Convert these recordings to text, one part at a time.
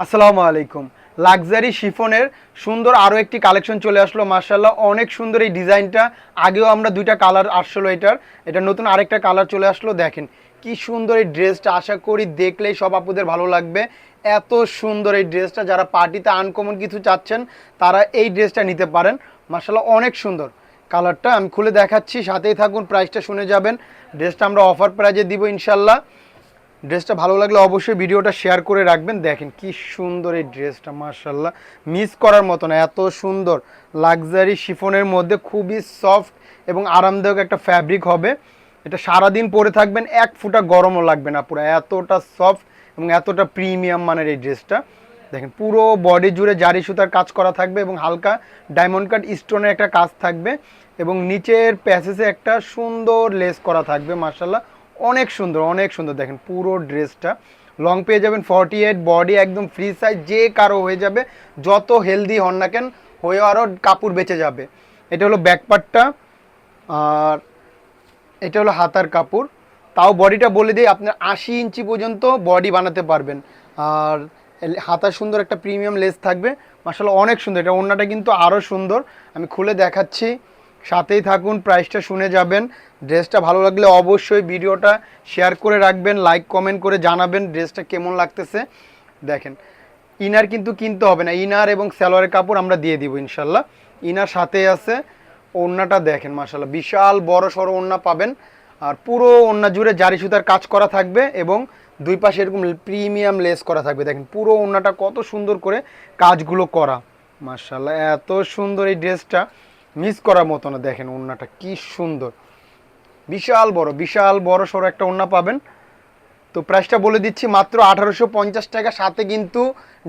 আসসালামু আলাইকুম। লাক্সারি শিফনের সুন্দর আরও একটি কালেকশন চলে আসলো মাশাআল্লাহ, অনেক সুন্দর এই ডিজাইনটা। আগেও আমরা দুইটা কালার আসলো, এটা নতুন আরেকটা কালার চলে আসলো। দেখেন কি সুন্দর এই ড্রেসটা, আশা করি দেখলেই সব আপুদের ভালো লাগবে। এত সুন্দর এই ড্রেসটা, যারা পার্টিতে আনকমন কিছু চাচ্ছেন তারা এই ড্রেসটা নিতে পারেন। মাশাআল্লাহ অনেক সুন্দর কালারটা, আমি খুলে দেখাচ্ছি, সাথেই থাকুন, প্রাইসটা শুনে যাবেন। ড্রেসটা আমরা অফার প্রাইজে দিব ইনশাল্লাহ। ড্রেসটা ভালো লাগলে অবশ্যই ভিডিওটা শেয়ার করে রাখবেন। দেখেন কি সুন্দর এই ড্রেসটা, মাশাআল্লাহ মিস করার মতো না, এত সুন্দর লাক্সারি শিফনের মধ্যে খুবই সফট এবং আরামদায়ক একটা ফ্যাব্রিক হবে। এটা সারাদিন পরে থাকবেন, এক ফুটা গরমও লাগবে না, পুরো এতটা সফট এবং এতটা প্রিমিয়াম মানের এই ড্রেসটা। দেখেন পুরো বডি জুড়ে জারি সুতার কাজ করা থাকবে এবং হালকা ডায়মন্ড কাট স্টোনের একটা কাজ থাকবে এবং নিচের প্যাসেজে একটা সুন্দর লেস করা থাকবে। মাশাআল্লাহ অনেক সুন্দর, অনেক সুন্দর। দেখেন পুরো ড্রেসটা লং পেয়ে যাবেন 48, বডি একদম ফ্রি সাইজ, যে কারো হয়ে যাবে, যত হেলদি হন না কেন হয়ে আরও কাপড় বেঁচে যাবে। এটা হলো ব্যাক পার্টটা, আর এটা হলো হাতার কাপড়। তাও বডিটা বলে দিই, আপনার 80 ইঞ্চি পর্যন্ত বডি বানাতে পারবেন। আর হাতার সুন্দর একটা প্রিমিয়াম লেস থাকবে, মাশাআল্লাহ অনেক সুন্দর। এটা ওড়নাটা কিন্তু আরও সুন্দর, আমি খুলে দেখাচ্ছি, সাথেই থাকুন, প্রাইসটা শুনে যাবেন। ড্রেসটা ভালো লাগলে অবশ্যই ভিডিওটা শেয়ার করে রাখবেন, লাইক কমেন্ট করে জানাবেন ড্রেসটা কেমন লাগতেছে। দেখেন ইনার কিন্তু কিনতে হবে না, ইনার এবং সালোয়ারের কাপড় আমরা দিয়ে দিব ইনশাল্লাহ। ইনার সাথেই আছে। ওড়নাটা দেখেন মাশাআল্লাহ বিশাল বড় সড়ো ওড়না পাবেন, আর পুরো ওড়না জুড়ে জারি সুতার কাজ করা থাকবে এবং দুই পাশে এরকম প্রিমিয়াম লেস করা থাকবে। দেখেন পুরো ওড়নাটা কত সুন্দর করে কাজগুলো করা, মাশাআল্লাহ এত সুন্দর এই ড্রেসটা, মিস করার মতো না। দেখেন ওড়নাটা কি সুন্দর, বিশাল বড় সড়ো একটা ওড়না পাবেন। তো প্রাইসটা বলে দিচ্ছি, মাত্র 1850 টাকা, সাথে কিন্তু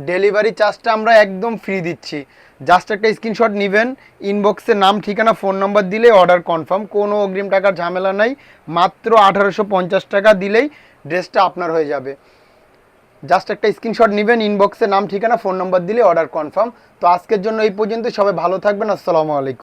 ডেলিভারি চার্জটা আমরা একদম ফ্রি দিচ্ছি। জাস্ট একটা স্ক্রিনশট নেবেন, ইনবক্সে নাম ঠিকানা ফোন নাম্বার দিলে অর্ডার কনফার্ম, কোনো অগ্রিম টাকার ঝামেলা নাই। মাত্র 1850 টাকা দিলেই ড্রেসটা আপনার হয়ে যাবে। জাস্ট একটা স্ক্রিনশট নেবেন, ইনবক্সে নাম ঠিকানা ফোন নাম্বার দিলে অর্ডার কনফার্ম। তো আজকের জন্য এই পর্যন্ত, সবাই ভালো থাকবেন, আসসালামু আলাইকুম।